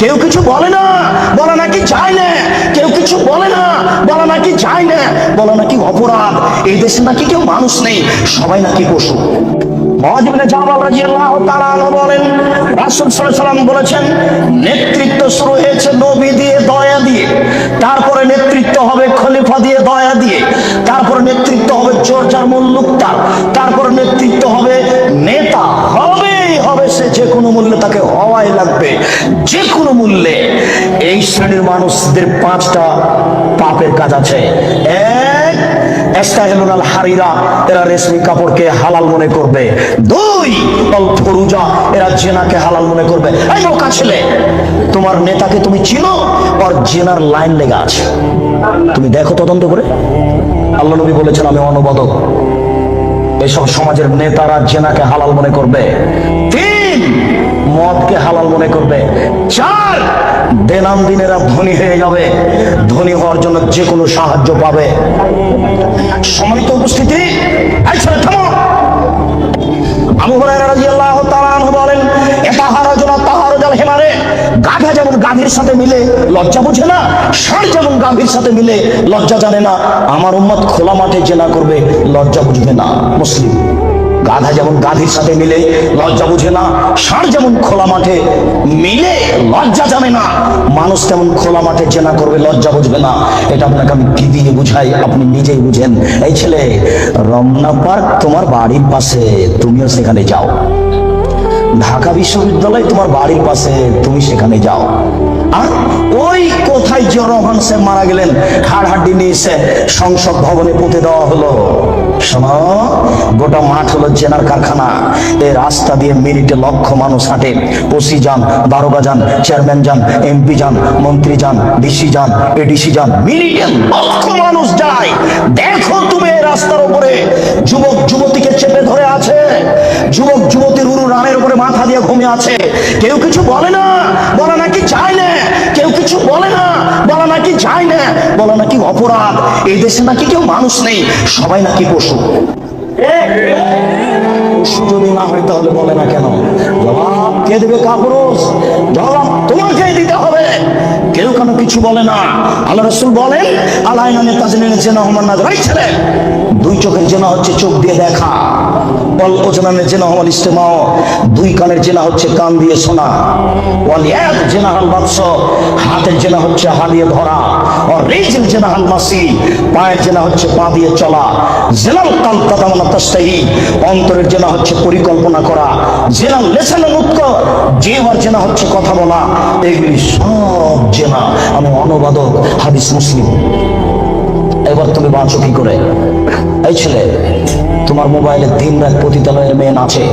কেউ কিছু বলে না, বলা নাকি যায় না। কেউ কিছু বলে না, বলা নাকি যায় না, বলা নাকি অপরাধ। এই দেশে নাকি কেউ মানুষ নেই, সবাই নাকি পশু। মুআয ইবনে জাবাল রাদিয়াল্লাহু তাআলা আনহু বলেন, রাসূল সাল্লাল্লাহু আলাইহি ওয়াসাল্লাম বলেছেন, নেতৃত্ব শুরু হয়েছে নবী দিয়ে, দয়া দিয়ে, তারপরে নেতৃত্ব হবে খলিফা দিয়ে, দয়া দিয়ে, তারপরে নেতৃত্ব হবে চর্চার মুল্লুক, তারপরে নেতৃত্ব হবে নেতা। হবে সে যে কোনো মূল্যে, তাকে হওয়াই লাগবে যে কোনো মূল্যে। এই শ্রেণীর মানুষদের 5টা পাপের কাজ আছে। এক, ইস্তাহিলুল হারিরা, এরা রেশমি কাপড়কে হালাল মনে করবে। 2, আল ফুরুজা, এরা জিনাকে হালাল মনে করবে। এই বোকা ছেলে, তোমার নেতাকে তুমি চিনো? ওর জিনার লাইন লেগে আছে, তুমি দেখো তদন্ত করে। আল্লাহ নবী বলেছেন, আমি অনুবাদক। এসব সমাজের নেতারা জিনাকে হালাল মনে করবে। 3, মদকে হালাল মনে করবে। 4, দিনেরা ধনী হয়ে যাবে, ধনী হওয়ার জন্য যে কোনো সাহায্য পাবে। সম্মানিত উপস্থিতি, থামো। আবু হুরায়রা রাদিয়াল্লাহু তাআলা আনহু বলেন, ইতাহারাজুনা তাহারুজাল হিমারে, গাধা যেমন গাভীর সাথে মিলে লজ্জা বুঝে না, ষাঁড় যেমন গাভীর সাথে মিলে লজ্জা জানে না, আমার উম্মত খোলা মাঠে জেনা করবে, লজ্জা বুঝবে না। মুসলিম। গাধা যেমন গাভীর সাথে মিলে লজ্জা বুঝে না, ষাঁড় যেমন খোলা মাঠে মিলে লজ্জা জানে না, মানুষ তেমন খোলা মাঠে জেনা করবে, লজ্জা বুঝবে না। এটা আপনাকে আমি কি দিয়ে বুঝাই, আপনি নিজেই বুঝেন। এই ছেলে, রমনা পার্ক তোমার বাড়ির পাশে, তুমিও সেখানে যাও। ঢাকা বিশ্ববিদ্যালয় তোমার বাড়ির পাশে, তুমি সেখানে যাও। আর ওই কোথায় জিয়া রহমান সাহেব মারা গেলেন, হাড়হাড্ডি নিয়ে এসে সংসদ ভবনে পুঁতে দেওয়া হলো। শোনো, গোটা মাঠ হলো জেনার কারখানা। এই রাস্তা দিয়ে মিনিটে লক্ষ মানুষ হাঁটে। ওসি যান, দারোগা যান, চেয়ারম্যান যান, এমপি যান, মন্ত্রী যান, ডিসি যান, এডিসি যান, মিনিটে লক্ষ মানুষ যায়। দেখো তুমি এই রাস্তার উপরে যুবক যুবতীকে চেপে ধরে আছে, যুবক যুবতীর উরু রানের উপরে মাথা দিয়ে ঘুমিয়ে আছে। কেউ কিছু বলে না, বলা নাকি যায় না। কেউ কিছু বলে না, বলা নাকি যায় না, বলা নাকি অপরাধ। এই দেশে নাকি কেউ মানুষ নেই, সবাই নাকি পশু। পশু যদি না হয় তাহলে বলে না কেন? জবাব কে দেবে? কাপুরুষ। জবাব তোমাকেই দিতে হবে। কেউ কেন কিছু বলে না। আল্লাহ রাসূল বলেন, আলাইনানে তাজনিনে জেনা হুমান নাজ। ভাই ছেলে, 2 চোখের জেনা হচ্ছে চোখ দিয়ে দেখা। ওয়াল উজনানে জেনা হুমাল ইস্তেমাও, 2 কানের জেনা হচ্ছে কান দিয়ে শোনা। ওয়াল ইয়াদ জেনা হাল বাতস, হাতের জেনা হচ্ছে হাত দিয়ে ধরা। আর রিজিল জেনা হাল মাসি, পায়ের জেনা হচ্ছে পা দিয়ে চলা। জেনাল কাল কাদামানা তাস্তাহি, অন্তরের জেনা হচ্ছে পরিকল্পনা করা। জেনাল লেসানুল মুতক, জিহ্বার জেনা হচ্ছে কথা বলা। এগুলি সব জেনা। আমি অনুবাদক, হাদিস মুসলিম। এবার তুমি বাঁচো কি করে? এই ছেলে, তোমার মোবাইলে দিন রাত পতিতালয়ের মেয়ে নাচে।